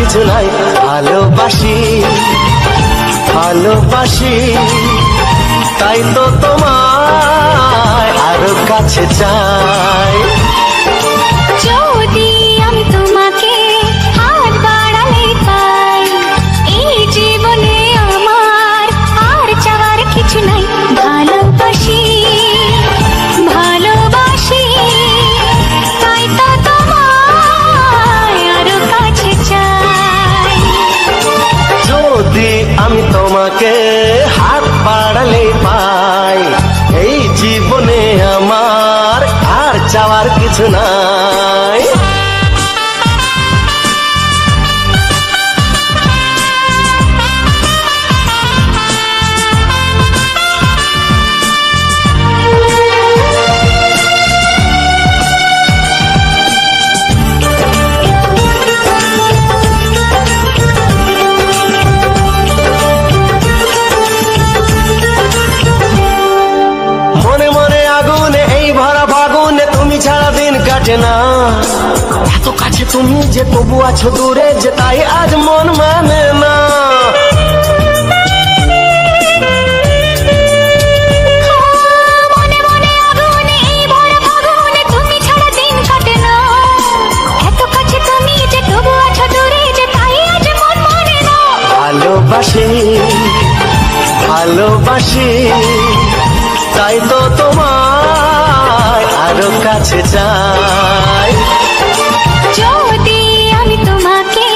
কিছু নাই। ভালোবাসি ভালোবাসি তাই তো তোমায় আরো কাছে চাই। যদি আমি তোমাকে হাত বাড়ালে পাই, এই জীবনে আমার আর চাওয়ার কিছু নাই। ভালোবাসি ভালোবাসি তাই তো তোমায় আরো কাছে চাই। যদি আমি তোমাকে হাত বাড়ালে পাই, এই জীবনে আমার আর চাওয়ার কিছু নাই। মনে মনে আগুনে এই ভরা ফাগুনে তুমি ছাড়া দিন কাটে না। এত কাছে তুমি যে তবু আছো দূরে, যে তাই আজ মন মানে না। মনে মনে আগুনে এই ভরা ফাগুনে তুমি ছাড়া দিন কাটে না। এত কাছে তুমি যে তবু আছো দূরে, যে তাই আজ মন মানে না। ভালোবাসি ভালোবাসি তাই তো তোমায় আরো কাছে চাই। যদি আমি তোমাকে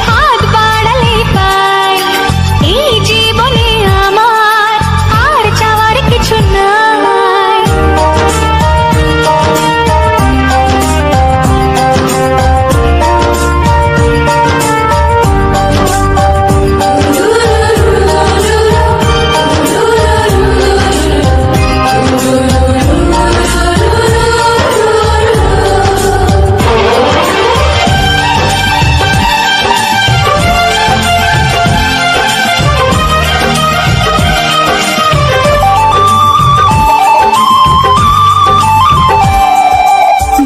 হাত বাড়ালে পাই, এই জীবনে আমার আর চাওয়ার কিছু নাই।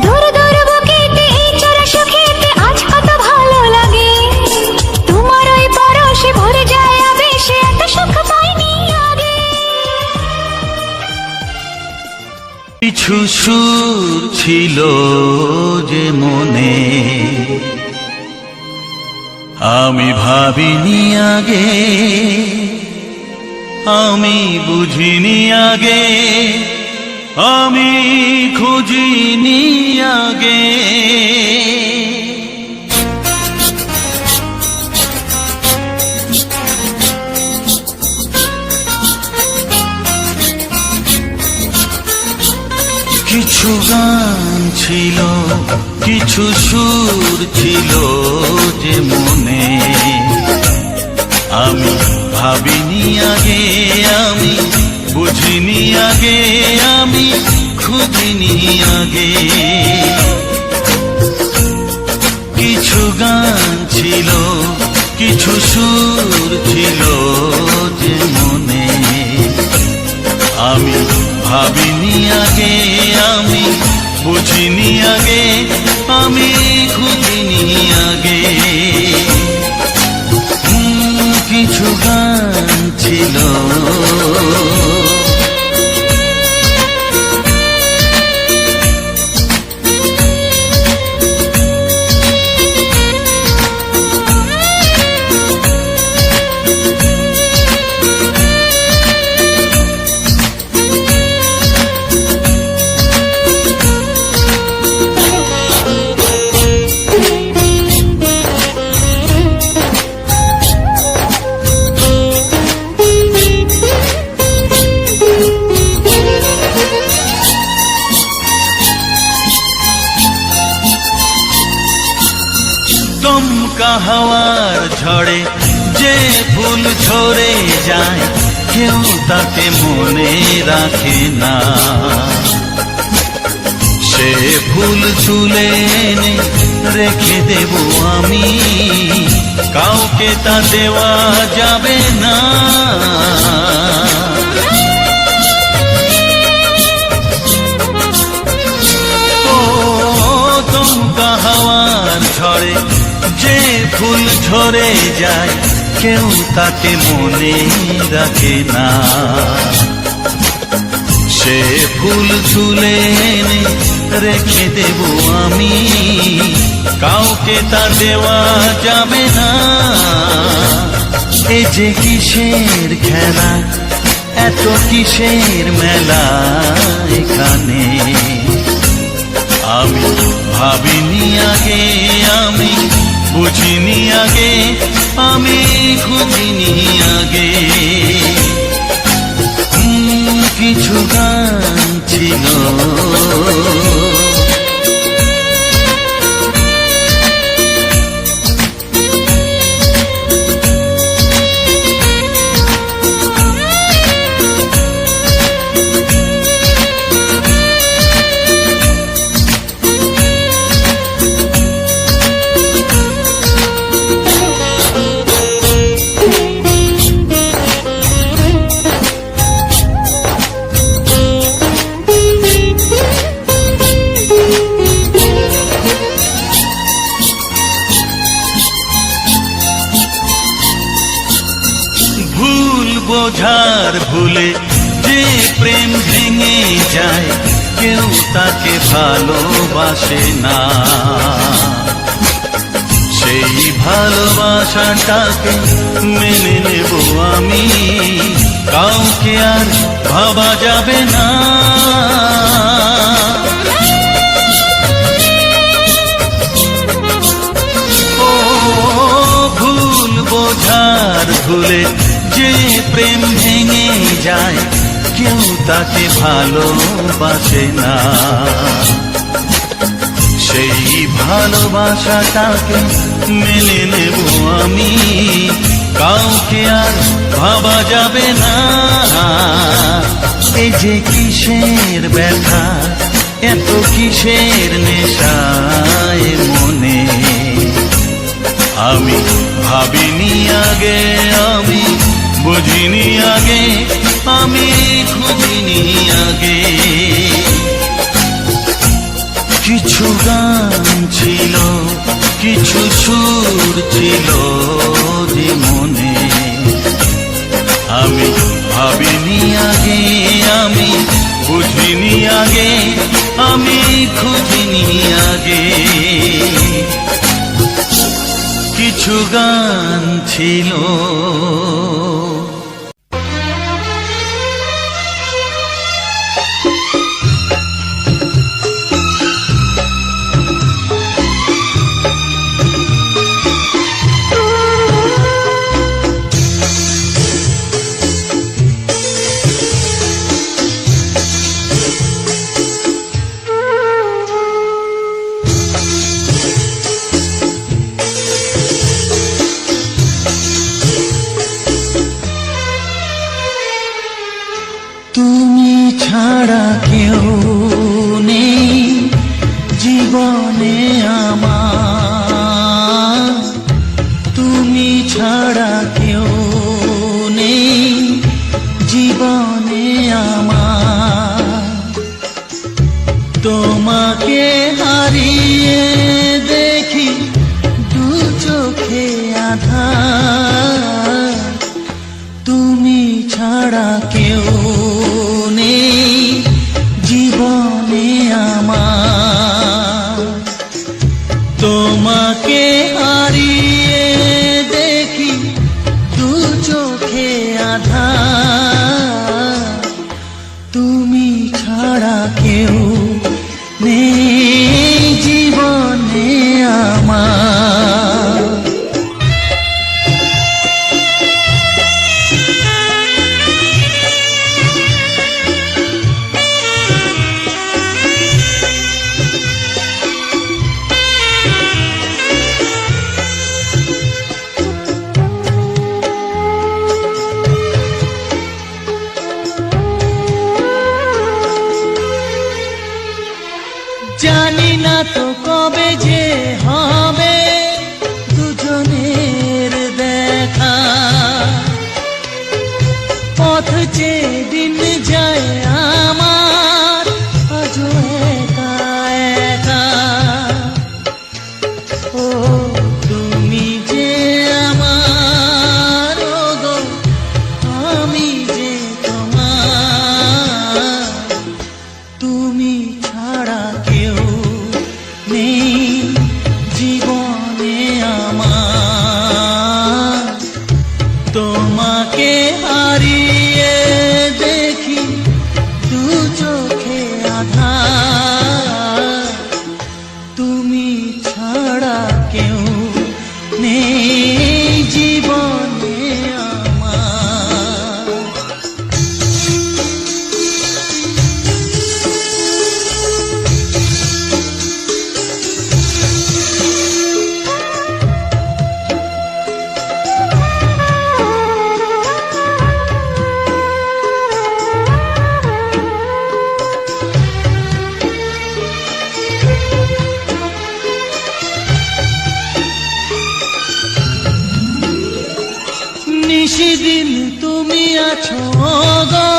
দূর দূর বুকেতে এই চোরা সুখেতে আজ কত ভালো লাগে। তোমার ওই পরশে ভরে যায় আবেশে, এত সুখ পাইনি আগে। কিছু সুর ছিল যে মনে, আমি ভাবিনি আগে, আমি বুঝিনি আগে, আমি খুঁজিনি আগে। কিছু গান ছিল, কিছু সুর ছিল যে মনে, আমি ভাবিনি আগে, আমি বুঝিনি আগে, আমি খুঁজিনি আগে। কিছু গান ছিল, কিছু সুর ছিল যে মনে, আমি ভাবিনি আগে, আমি বুঝিনি আগে, আমি খুঁজিনি আগে। কিছু গান ছিল। দমকা হাওয়ার ঝড়ে যে ফুল ঝরে যায়, কেউ তাকে মনে রাখে না। সে ফুল তুলে এনে রেখে দেব আমি, কাউকে তা দেওয়া যাবে না। ও দমকা হাওয়ার ঝড়ে যে ফুল ঝরে যায় কেউ তাকে মনে রাখে না। সে ফুল তুলে এনে রেখে দেব আমি, কাউকে তা দেওয়া যাবে না। এ যে কিসের খেলা, এত কিসের মেলা এখানে। আমি ভাবিনি আগে, আমি বুঝিনি আগে, আমি খুঁজিনি আগে। কিছু গান ছিল বোঝার ভুলে যে প্রেম ভেঙে যায়, কেউ তাকে ভালোবাসে না। সেই ভালোবাসাটাকে মেনে নেব আমি, কাউকে আর ভাবা যাবে না। ও ভুল বোঝার ভুলে যে প্রেম ভেঙে যায়, কেউ তাকে ভালোবাসে না। সেই ভালোবাসাটাকে মেনে নেব আমি, কাউকে আর ভাবা যাবে না। এই যে কিসের ব্যথা, এত কিসের নেশায় মনে। আমি ভাবিনি আগে, আমি বুঝিনি আগে, আমি খুঁজিনি আগে। কিছু গান ছিল, কিছু সুর ছিল যে মনে। আমি ভাবিনি আগে, আমি বুঝিনি আগে, আমি খুঁজিনি আগে। কিছু গান ছিল। তুমি ছাড়া কেউ নেই জীবনে আমার, তুমি ছাড়া কেউ নেই জীবনে আমার। তোমাকে হারিয়ে দেখি দু চোখে আধার, তুমি ছাড়া কেউ নেই জীবনে আমার। তোমাকে হারিয়ে দেখি দু চোখে আধার, তুমি ছাড়া কেউ নেই জীবনে আমার। জানি না তো কবে যে হবে দুজনের দেখা, পথ চেয়ে দিন যায় আমার আজও একা একা। ও তুমি যে আছো গো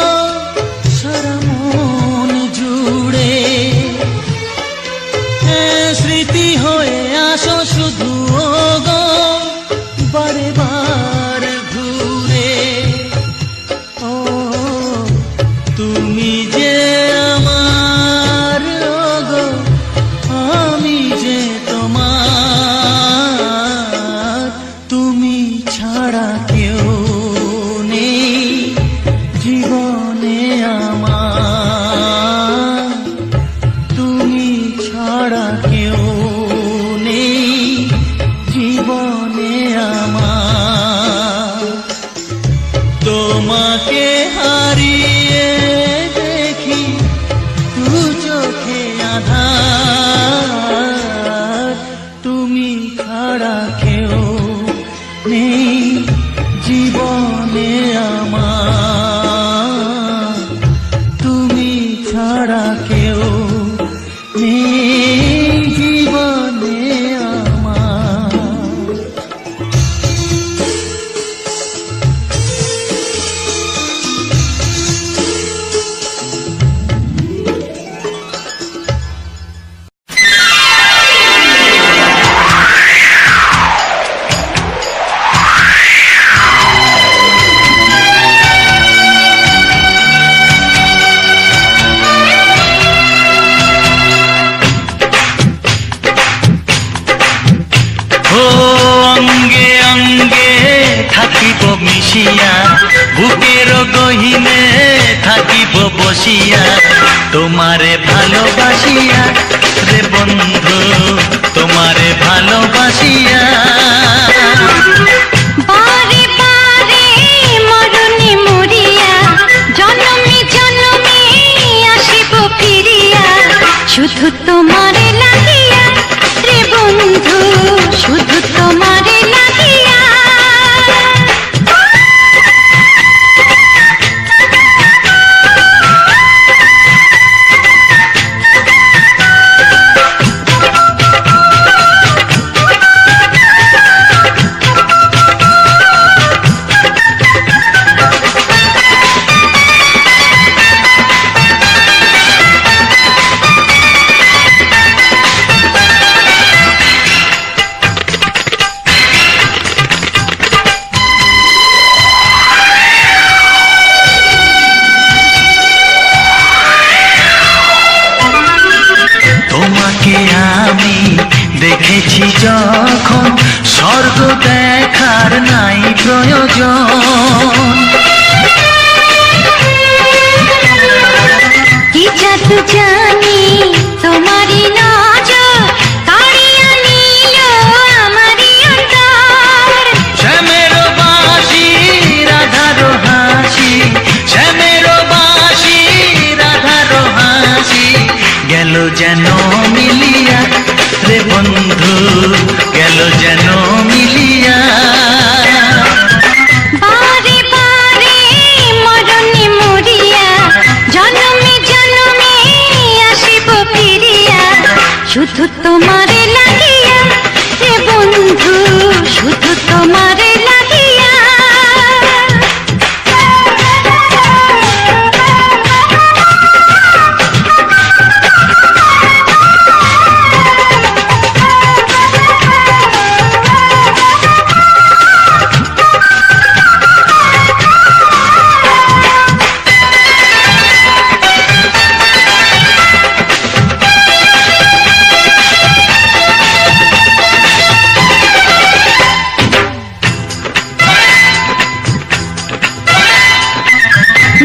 সারা মন জুড়ে, স্মৃতি হয়ে আসো শুধু গো বারে বার ঘুরে। ও তুমি যে আমার গো, আমি যে তোমার, তুমি ছাড়া কেউ নেই জীবনে আমার, তুমি ছাড়া কেউ নেই জীবনে আমার। তোমাকে হারিয়ে দেখি দু চোখে আধার, তুমি ছাড়া কেউ নেই জীবনে আমার, তুমি ছাড়া কেউ নেই জীবনে আমার। ও অঙ্গে অঙ্গে থাকিব মিশিয়া, বুকের গহিনে থাকিব বসিয়া, তোমারে ভালোবাসিয়া রে বন্ধু, তোমারে ভালোবাসিয়া। বারে বারে মরণে মরিয়া, জনমে জনমে আসিব ফিরিয়া, শুধু তোমারে লাগিয়া রে বন্ধু, শুধু তোমারে লাগিয়া। তোমাকে আমি দেখেছি যখন, স্বর্গ দেখার নাই প্রয়োজন। কি জাদু জানি তোমারই নজর, কাড়িয়া নিল আমারই অন্তর। শ্যামের বাঁশি রাধার হাসি, শ্যামের বাঁশি রাধার হাসি, গেল যেন মিলিয়া রে বন্ধু, গেল যেন মিলিয়া। বারে বারে মরণে মরিয়া, জনমে জনমে আসিব ফিরিয়া, শুধু তোমারে লাগিয়া রে বন্ধু, শুধু তোমারে লাগিয়া।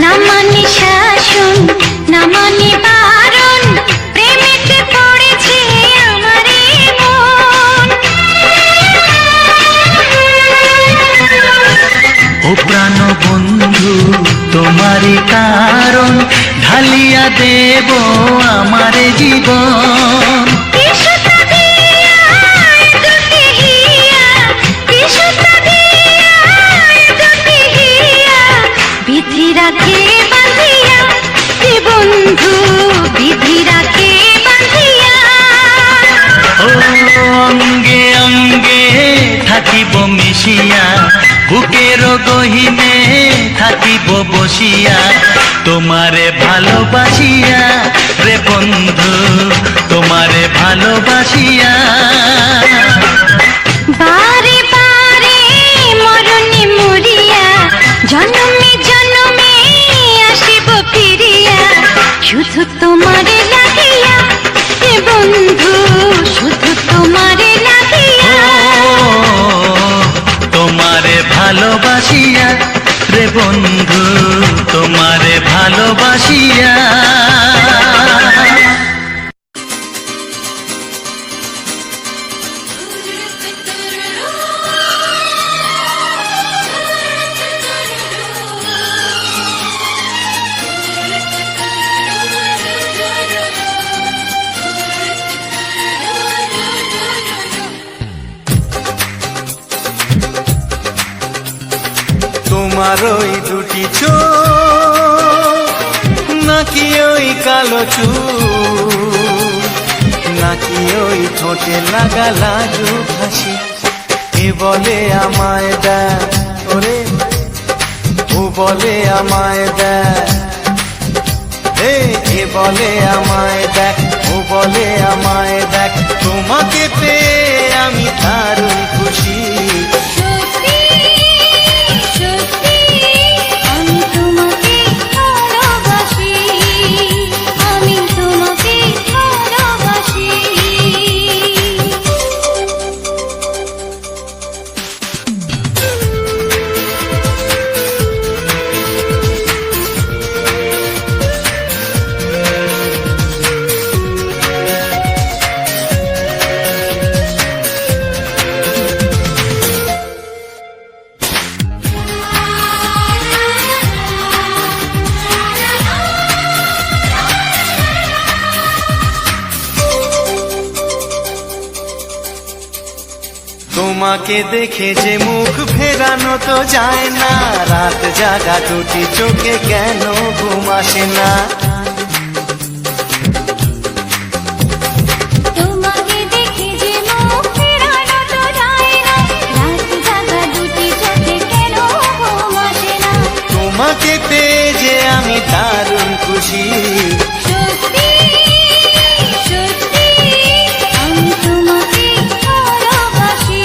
না মানে শাসন, না মানে বারণ, প্রেমেতে পড়েছে আমারে মন। ও প্রাণ বন্ধু তোমারই কারণ, ঢালিয়া দেব আমার জীবন। কিসুতা দিয়া দুটি হিয়া, কিসুতা দিয়া দুটি হিয়া, বিধি রাখে বাঁধিয়া রে বন্ধু, বিধি রাখে বাঁধিয়া। ও অঙ্গে অঙ্গে থাকিব মিশিয়া, বুকের গহিনে থাকিব বসিয়া তোমারে ভালোবাসিয়া রে বন্ধু, তোমারে ভালোবাসিয়া। বারে বারে মরণে মরিয়া জন্মে জন্মে আসিব ফিরিয়া, শুধু তোমারে লাগিয়া হে বন্ধু, শুধু তোমারে লাগিয়া। তোমারে ভালোবাসিয়া রে বন্ধু, তোমারে ভালোবাসিয়া। তোমার ওই দুটি চোখ, নাকি ওই কালো চুল, নাকি ওই ঠোঁটে লাগা লাজু হাসি, এ বলে আমায় দেয় ওরে, ও বলে আমায় দেয়, এ বলে আমায় দেখ, ও বলে আমায় দেখ, তোমাকে পেয়ে আমি দারুণ খুশি। সত্যি সত্যি আমি তোমাকে ভালোবাসি, আমি তোমাকে ভালোবাসি। তোমাকে দেখে যে মুখ ফেরানো তো যায় না, রাত জাগা দুটি চোখে কেন ঘুম আসে না। তোমাকে দেখে যে মুখ ফেরানো তো যায় না, রাত জাগা দুটি চোখে কেন ঘুম আসে না। তোমাকে পেয়ে যে আমি দারুণ খুশি। সত্যি সত্যি আমি তোমাকে ভালোবাসি,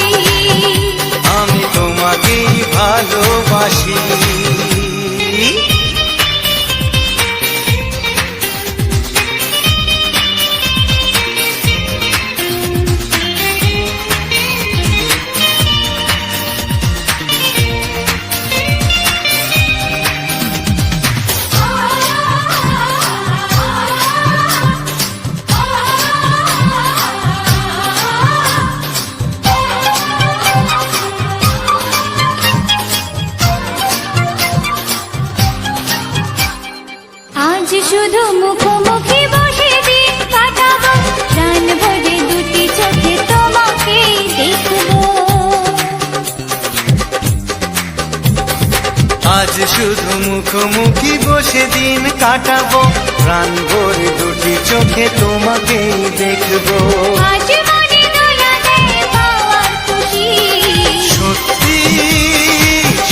আমি তোমাকেই ভালোবাসি। আজ শুধু মুখোমুখি বসে দিন কাটাবো, প্রাণ ভরে দুটি চোখে তোমাকে দেখবো। আজ শুধু মুখোমুখি বসে দিন কাটাবো, প্রাণ ভরে দুটি চোখে তোমাকেই দেখবো। আজ মনে দোলা দেয় পাওয়ার খুশি। সত্যি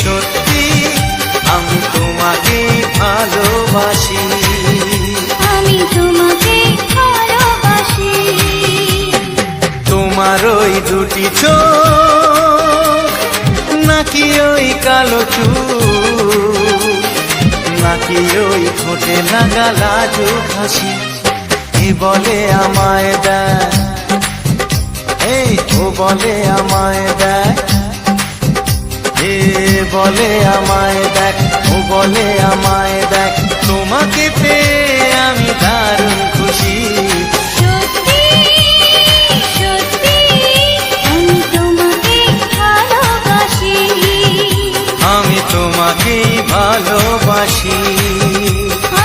সত্যি আমি তোমাকেই ভালোবাসি। আমি তোমাকে ভালোবাসি। তোমার ওই দুটি চোখ, নাকি ওই কালো চুল, নাকি ওই ঠোঁটে লাগা লাজু হাসি, এ বলে আমায় দেয়, এই ও বলে আমায় দেয়, এ বলে আমায় দেখ, ও বলে আমায় দেখ, তোমাকে পেয়ে আমি দারুণ খুশি। সত্যি সত্যি আমি তোমাকে ভালোবাসি, আমি তোমাকেই ভালোবাসি।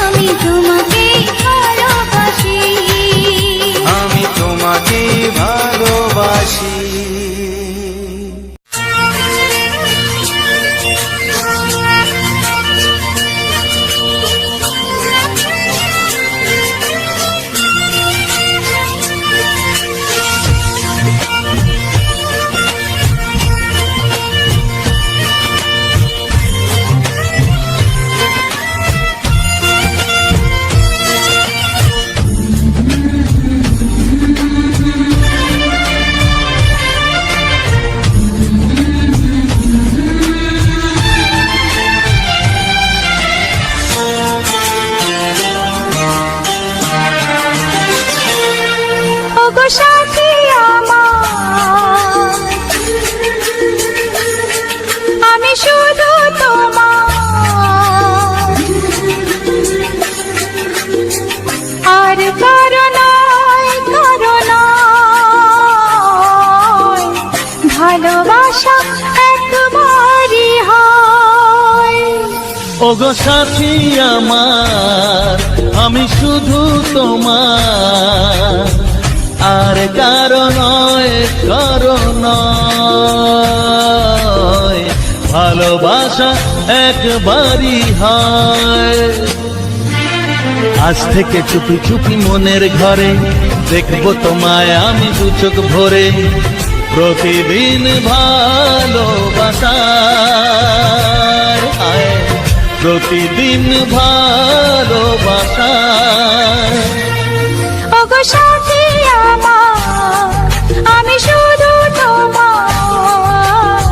আমি তোমাকে ভালোবাসি, আমি তোমাকেই ভালোবাসি। ওগো সাথী আমার, আমি শুধু তোমার, আর কারো নয়, কারো নয়। ভালোবাসা একবারই হয়। আজ থেকে চুপি চুপি মনের ঘরে দেখবো তোমায় আমি দু চোখ ভরে। প্রতিদিন ভালোবাসায়, প্রতিদিন ভালোবাসায়। ওগো সাথী আমার, আমি শুধু তোমার,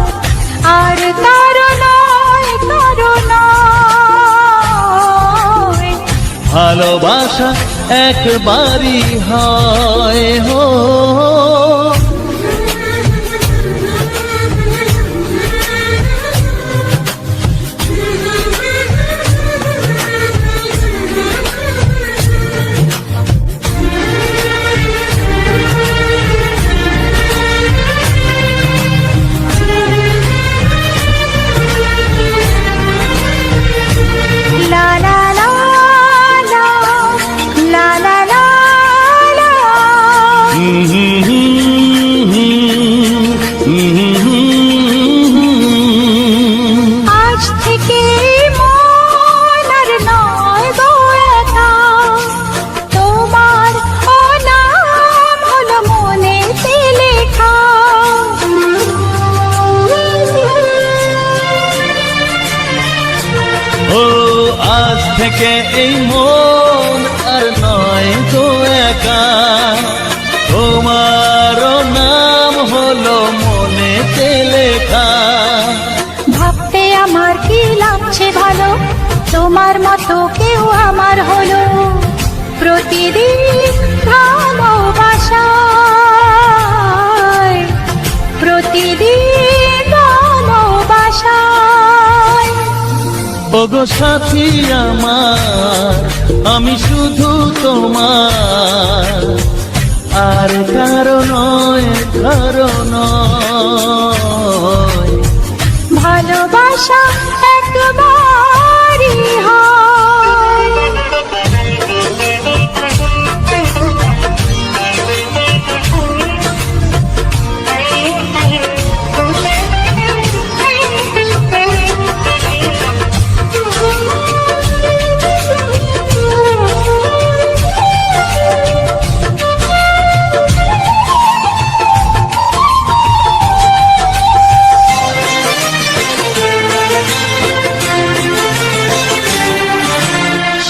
আর কারো নয়, কারো নয়। ভালোবাসা একবারই হয় হো। লা লা লা লা, লা লা লা লা। আজ থেকে মন আর নয় গো একা, তোমার ও নাম হলো মনেতে লেখা। ও আজ থেকে এই মন আর নয় তো একা, তোমার নাম হলো মনেতে লেখা। ভাবতে আমার কি লাগছে ভালো, তোমার মতো কেউ আমার হলো। প্রতিদিন ভালোবাসায়, প্রতিদিন ভালোবাসায়। ওগো সাথী আমার, আমি শুধু তোমার, আর কারো নয়, কারো নয়। ভালোবাসা একবারই হয়।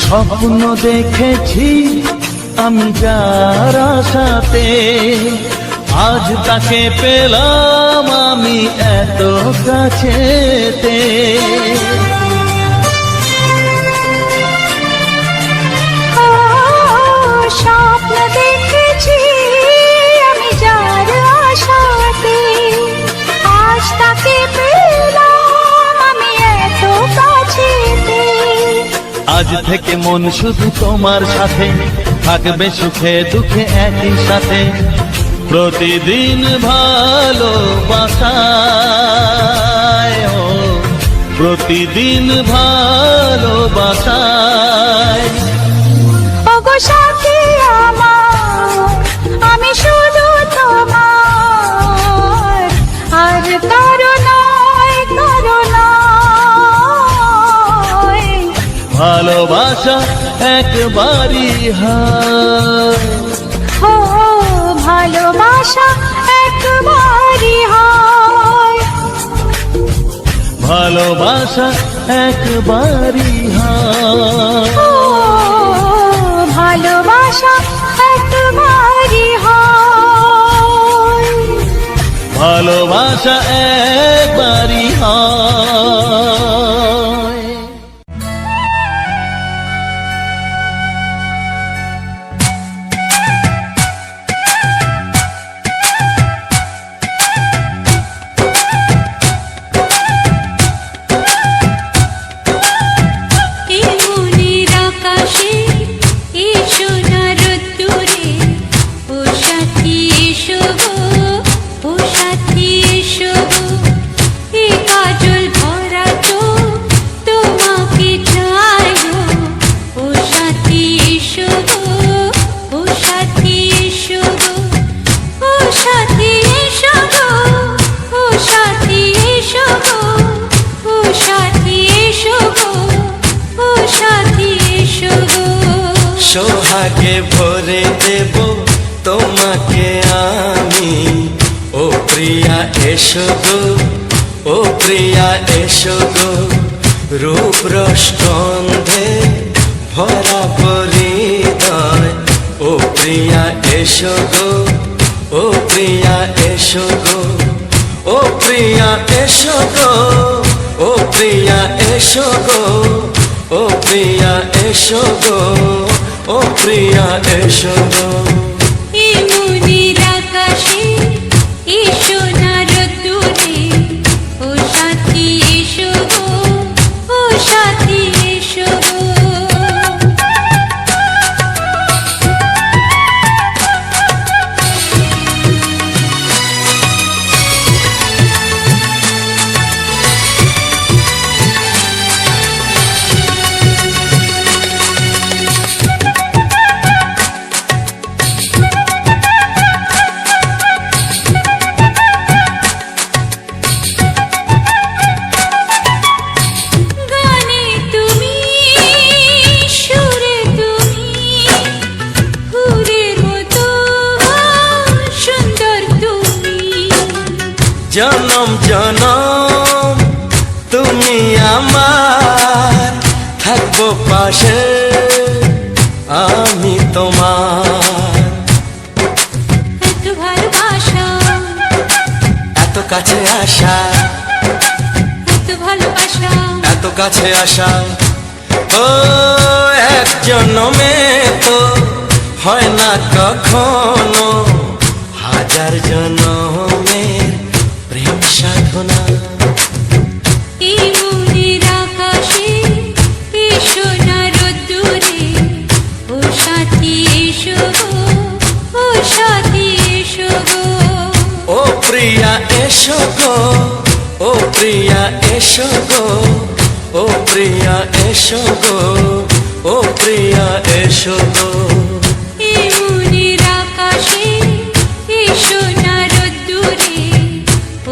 স্বপ্ন দেখেছি আমি যার আশাতে, আজ তাকে পেলাম আমি এত কাছেতে। স্বপ্ন দেখেছি আমি যার আশাতে, আজ তাকে পেলাম আমি এত কাছেতে। আজ থেকে মন শুধু তোমার সাথে, থাকবে সুখে দুঃখে একই সাথে। প্রতিদিন ভালোবাসায়, ও প্রতিদিন ভালোবাসায়। ওগো সাথী আমার, আমি শুধু তোমার, আর কারো নয়, কারো নয়। ভালোবাসা একবারই হয়। ও ভালোবাসা একবারই হয়। ভালোবাসা একবারই হয়। ও ভালোবাসা একবারই হয়। ভালোবাসা একবারই হয়। এই মনের আকাশে এই সোনার রোদ্দুরে, ও সাথী এসো গো, ও সাথী এসো গো। এই কাজল ভরা সোহাগে ভরে দেব তোমাকে আমি। ও প্রিয়া এসো গো, ও প্রিয়া এসো গো, রূপ রস গন্ধে ভরা পরিদয়। ও প্রিয়া এসো গো, ও প্রিয়া এসো গো, ও প্রিয়া এসো গো, ও প্রিয়া এসো গো, ও প্রিয়া এসো গো, ও প্রিয়া এসো গো। এই মনের আকাশে এসো না রোদ্দুরে, ও সাথী এসো গো, ও সাথী এসো গো। গানে তুমি, সুরে তুমি, ফুলের মতো সুন্দর তুমি। জনম জনম তুমি আমার, থাকবো পাশে আমি তোমার। এত ভালোবাসা, এত কাছে আসা, এত ভালোবাসা, এত কাছে আসা, ও এক জন্মে তো হয় না কখনো, হাজার জন্মের প্রেম সাধনা। এই মনের আকাশে এসো না রোদ্দুরে, ও সাথী এসো গো, ও সাথী এসো গো। ও প্রিয়া এসো গো, ও প্রিয়া এসো গো, ও প্রিয়া এসো গো, ও প্রিয়া এসো গো। এই মনের আকাশে এসো না রোদ্দুরে,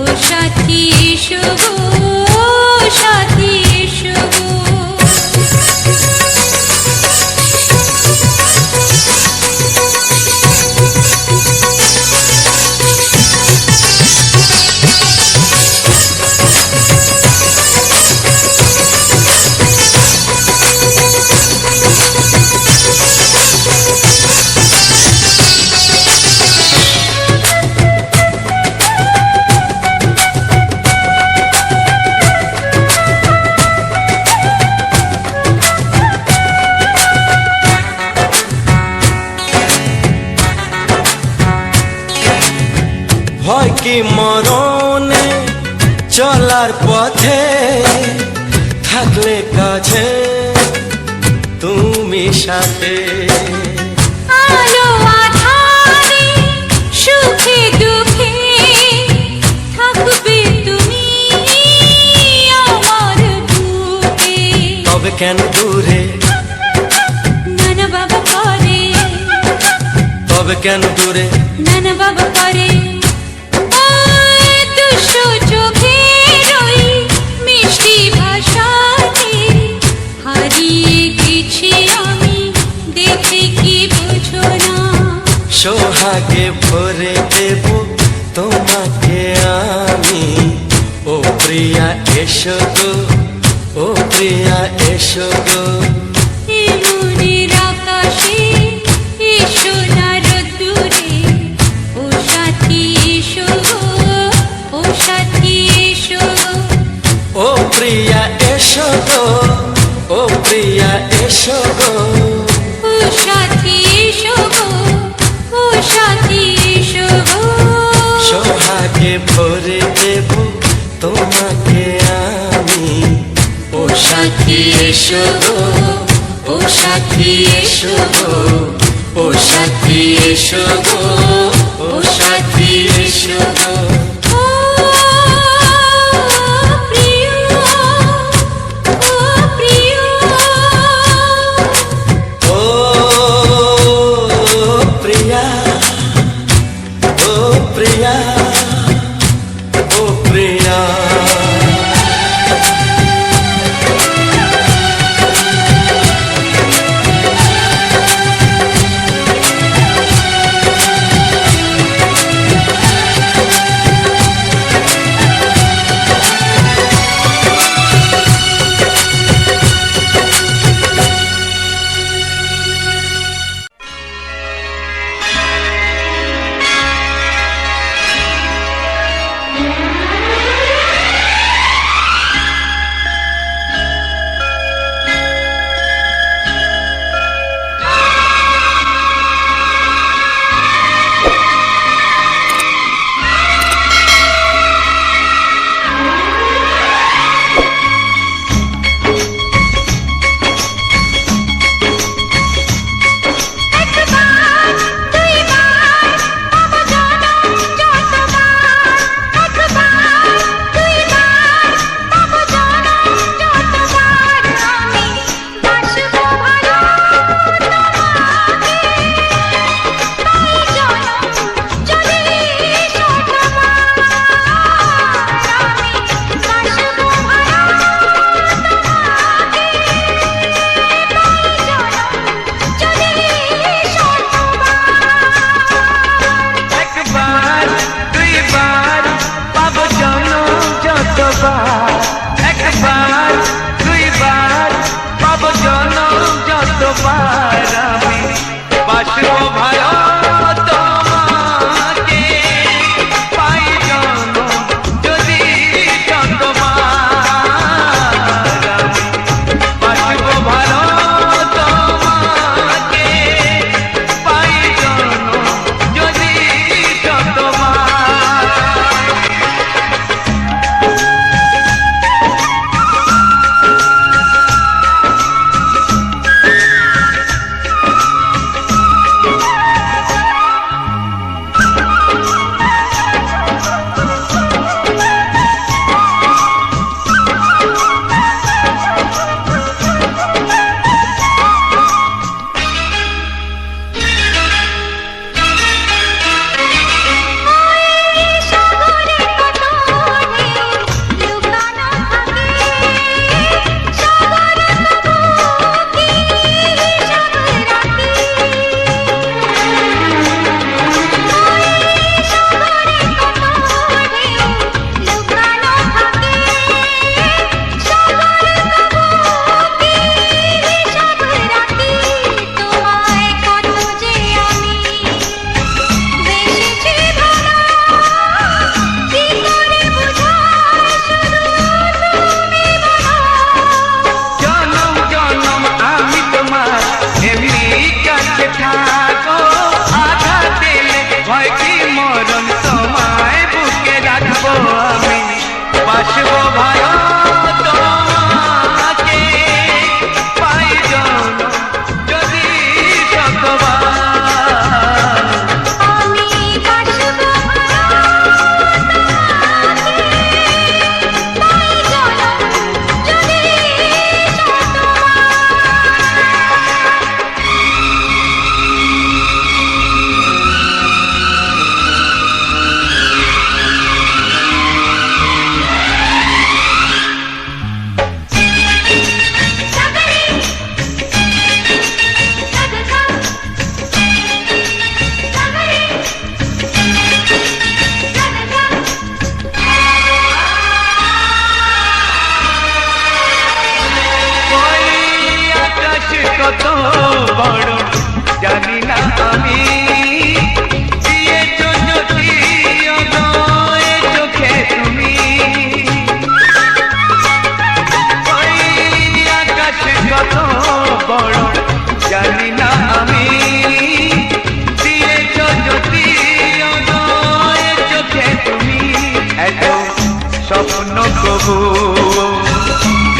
ও সাথী এসো গো, ও সাথী এসো গো। ভয় কি মরণে চলার পথে, থাকলে কাছে তুমি সাথে। আলো আঁধারে, সুখে দুঃখে, থাকবে তুমি আমার বুকে। তবে কেন দূরে, নানা বাবা করে, তবে কেন দূরে, নানা বাবা করে। ওই দুষ্টু চোখের ওই মিষ্টি ভাষাতে হারিয়ে গেছি আমি, দেখে কি বোঝো না। সোহাগে ভরে দেব তোমাকে আমি। ও প্রিয়া এসো গো, ও প্রিয়া এসো গো, এই মনের আকাশে এসো না রোদ্দুরে, ও সাথী এসো গো, ও সাথী এসো গো। ও প্রিয়া এসো গো, ও প্রিয়া এসো গো, ও সাথী এসো গো, ও সাথী এসো গো। সোহাগে ভরে দেব তোমাকে আমি। ও সাথী এসো গো, ও সাথী এসো গো, ও সাথী এসো গো, ও সাথী এসো গো। ও প্রিয়, ও প্রিয়, ও প্রিয়া, ও প্রিয়া, ও প্রিয়া।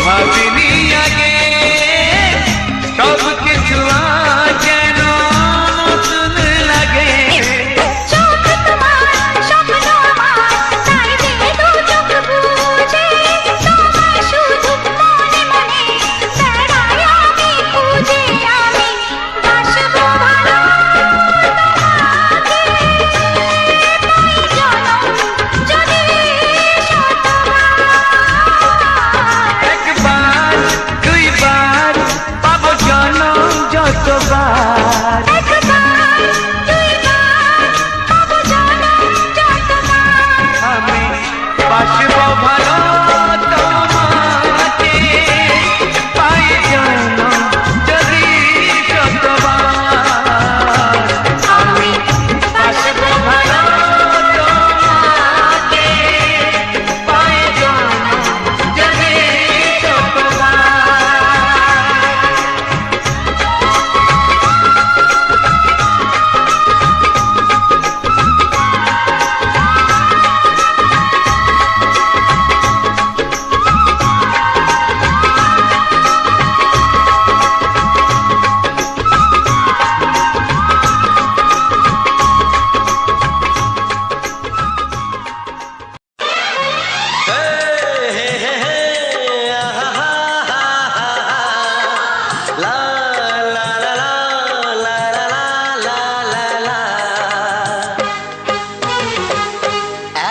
ভাবিনি আগে সব কিছু আজ যেন নতুন লাগে। চোখ তোমার স্বপ্ন আমার, তাই দিয়ে দু চোখ বুঝে তোমায় শুধু মনে মনে বেড়াই আমি খুঁজে। আমি বাসবো ভালো তোমাকে, তাই জনম যদি শতবার। একবার দুইবার পাবো জনম যতবার। একবার দুইবার পাবো জনম যতবার। আমি বাসবো ভালো তোমাকে, পাই জনম যদি শতবার। আমি বাসবো ভালো তোমাকে, পাই জনম যদি শতবার।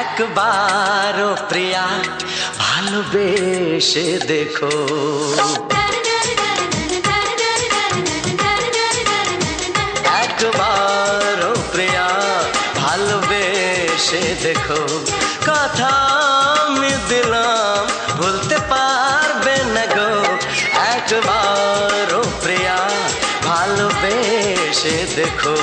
একবারও প্রিয়া ভালোবেসে দেখো, একবারও প্রিয়া ভালোবেসে দেখো। কথা আমি দিলাম ভুলতে পারবে না গো, একবারও প্রিয়া ভালোবেসে দেখো।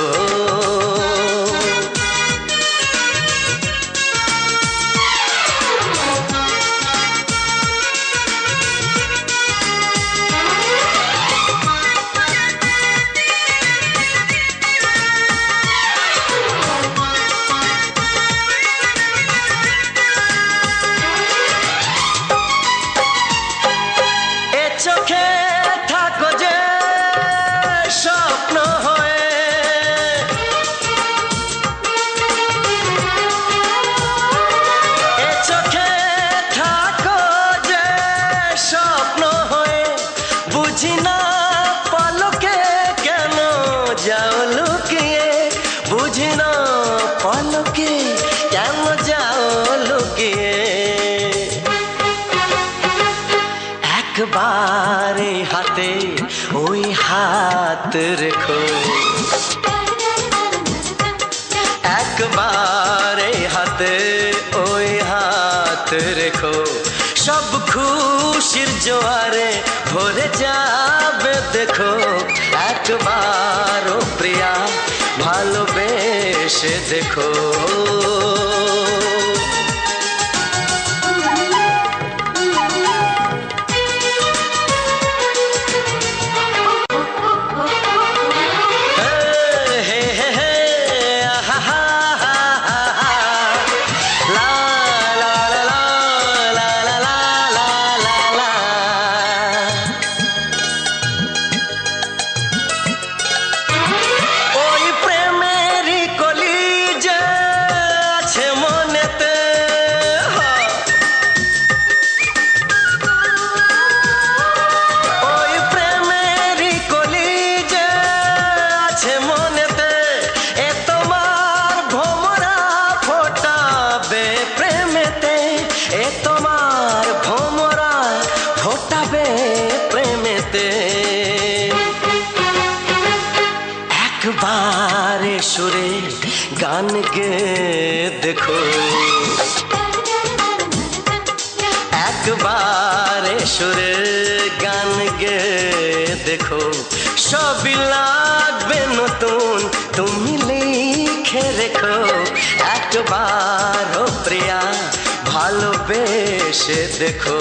এ চোখে থাকো যে স্বপ্ন হয়ে, এ চোখে থাকো যে স্বপ্ন হয়ে, বুঝি না পলকে কেন যাও লুকিয়ে, বুঝি না পলকে কেন যাও লুকিয়ে। একবার এই হাতে ওই হাত রেখো, একবার এই হাতে ওই হাত রেখো। সব খুশির জোয়ারে ভরে যাবে দেখো, একবারও প্রিয়া ভালোবেসে দেখো। ওই প্রেমেরই কলি যে আছে মনেতে, ওই প্রেমেরই কলি যে আছে মনেতে। এ তোমার ভোমরা ফোটাবে প্রেমেতে, এ তোমার ভোমরা ফোটাবে প্রেমেতে। একবারে সুরে গান গে দেখো, একবারে সুরে গান গে দেখো। সবই লাগবে নতুন তুমি লিখে রেখো, একবারও প্রিয়া ভালোবেসে দেখো।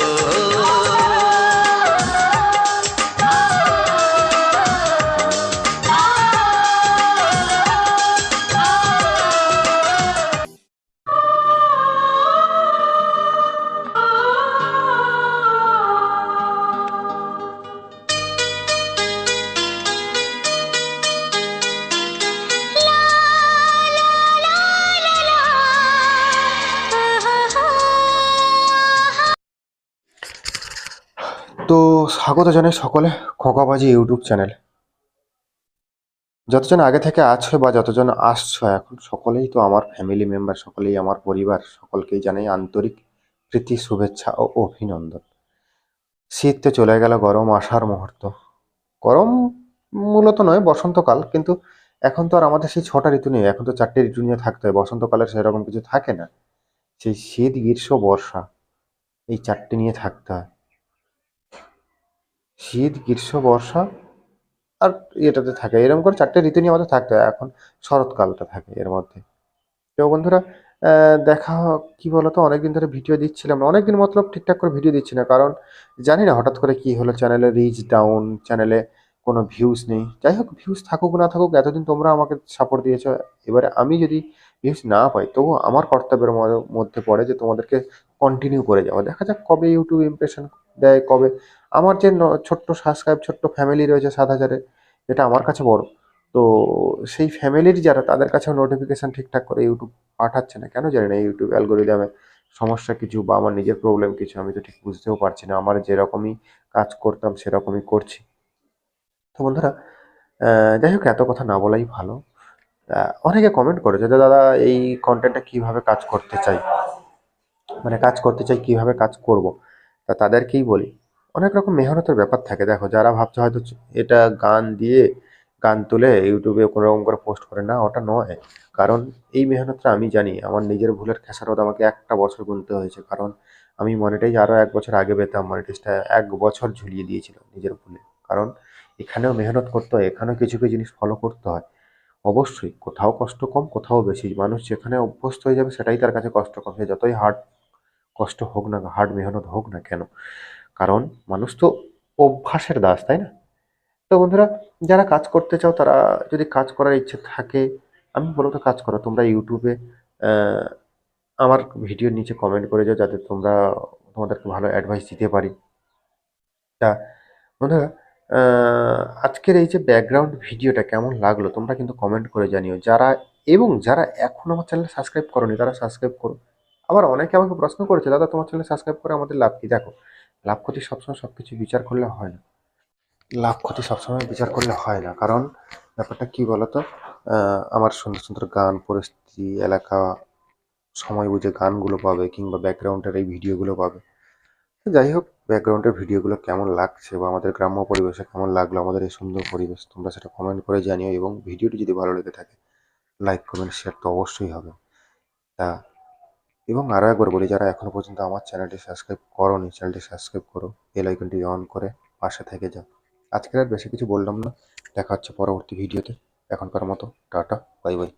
স্বাগত জানাই সকলে খোকাবাজি ইউটিউব চ্যানেল। যতজন আগে থেকে আছো বা যতজন আসছো এখন, সকলেই তো আমার ফ্যামিলি মেম্বার, সকলেই আমার পরিবার, সকলকেই জানাই আন্তরিক প্রীতি, শুভেচ্ছা ও অভিনন্দন। শীত তো চলে গেল, গরম আসার মুহূর্ত। গরম মূলত নয়, বসন্তকাল, কিন্তু এখন তো আর আমাদের সেই 6টা ঋতু নেই, এখন তো 4টে ঋতু নিয়ে থাকতে হয়। বসন্তকালের সেরকম কিছু থাকে না, সেই শীত, গ্রীষ্ম, বর্ষা, এই 4টে নিয়ে থাকতে হয়। শীত, গ্রীষ্ম, বর্ষা আর এটাতে থাকে, এরকম করে 4টে ঋতু নিয়ে আমাদের থাকতে হয়। এখন শরৎকালটা থাকে এর মধ্যে। তো বন্ধুরা, কি বলতো, অনেকদিন ধরে ভিডিও দিচ্ছিলাম না, অনেকদিন মতলব ঠিকঠাক করে ভিডিও দিচ্ছি না, কারণ জানি না হঠাৎ করে কি হলো, চ্যানেলে রিচ ডাউন, চ্যানেলে কোনো ভিউজ নেই। যাই হোক, ভিউজ থাকুক না থাকুক, এতদিন তোমরা আমাকে সাপোর্ট দিয়েছো। এবারে আমি যদি ভিউজ না পাই, তবু আমার কর্তব্যের মধ্যে পড়ে যে তোমাদেরকে কন্টিনিউ করে যাওয়া। দেখা যাক কবে ইউটিউব ইমপ্রেশন দেয়, কবে আমার যে ছোট্ট সাবস্ক্রাইব, ছোট্ট ফ্যামিলি রয়েছে 7,000-এর, যেটা আমার কাছে বড়। তো সেই ফ্যামিলির যারা, তাদের কাছেও নোটিফিকেশন ঠিকঠাক করে ইউটিউব পাঠাচ্ছে না, কেন জানি না। ইউটিউব অ্যালগোরিদমে সমস্যা কিছু বা আমার নিজের প্রবলেম কিছু, আমি তো ঠিক বুঝতেও পারছি না। আমার যেরকমই কাজ করতাম সেরকমই করছি। তো বন্ধুরা, যাই হোক, এত কথা না বলাই ভালো। অনেকে কমেন্ট করেছে যে দাদা এই কন্টেন্টটা কিভাবে কাজ করতে চাই, মানে কাজ করতে চাই কিভাবে কাজ করব। তা তাদেরকেই বলি, অনেক রকম মেহনতের ব্যাপার থাকে। দেখো, যারা ভাবছে হয়তো এটা গান দিয়ে গান তুলে ইউটিউবে কোনো রকম করে পোস্ট করে, না, ওটা নয়। কারণ এই মেহনতটা আমি জানি, আমার নিজের ভুলের খেসারত আমাকে 1টা বছর গুনতে হয়েছে। কারণ আমি মনিটাইজ আরও 1 বছর আগে পেতাম, মনিটাইজটা 1 বছর ঝুলিয়ে দিয়েছিলাম নিজের ভুলে। কারণ এখানেও মেহনত করতে হয়, এখানেও কিছু কিছু জিনিস ফলো করতে হয়। অবশ্যই কোথাও কষ্ট কম, কোথাও বেশি। মানুষ যেখানে অভ্যস্ত হয়ে যাবে সেটাই তার কাছে কষ্ট কম, সে যতই কষ্ট হোক না, হার্ড মেহনত হোক না কেন। কারণ মানুষ তো অভ্যাসের দাস, তাই না? তো বন্ধুরা, যারা কাজ করতে চাও, তারা যদি কাজ করার ইচ্ছে থাকে, আমি বলবো তো কাজ করো। তোমরা ইউটিউবে আহ, আমার ভিডিওর নিচে কমেন্ট করে যাও, যাতে তোমাদেরকে ভালো অ্যাডভাইস দিতে পারি। তা বন্ধুরা, আজকের এই যে ব্যাকগ্রাউন্ড ভিডিওটা কেমন লাগলো তোমরা কিন্তু কমেন্ট করে জানিও। যারা এখন আমার চ্যানেল সাবস্ক্রাইব করোনি, তারা সাবস্ক্রাইব করো। আবার অনেকে আমাকে প্রশ্ন করেছে, দাদা তোমার চ্যানেল সাবস্ক্রাইব করে আমাদের লাভ কি? দেখো, লাভ ক্ষতি সবসময় সব কিছু বিচার করলে হয় না। লাভ ক্ষতি সবসময় বিচার করলে হয় না, কারণ ব্যাপারটা কি বলতো, আমার সুন্দর সুন্দর গান, পরিস্থিতি, এলাকা, সময় বুঝে গানগুলো পাবে, কিংবা ব্যাকগ্রাউন্ডের এই ভিডিওগুলো পাবে। তো যাই হোক, ব্যাকগ্রাউন্ডের ভিডিওগুলো কেমন লাগছে বা আমাদের গ্রাম্য পরিবেশে কেমন লাগলো, আমাদের এই সুন্দর পরিবেশ, তোমরা সেটা কমেন্ট করে জানিও। এবং ভিডিওটি যদি ভালো লেগে থাকে, লাইক, কমেন্ট, শেয়ার তো অবশ্যই হবে। তা এবং আরও একবার বলি, যারা এখনো পর্যন্ত আমার চ্যানেলটি সাবস্ক্রাইব করোনি, চ্যানেলটি সাবস্ক্রাইব করো, বেল আইকনটি অন করে পাশে থেকে যাও। আজকের আর বেশি কিছু বললাম না, দেখা হচ্ছে পরবর্তী ভিডিওতে। এখনকার মতো টাটা, বাই বাই।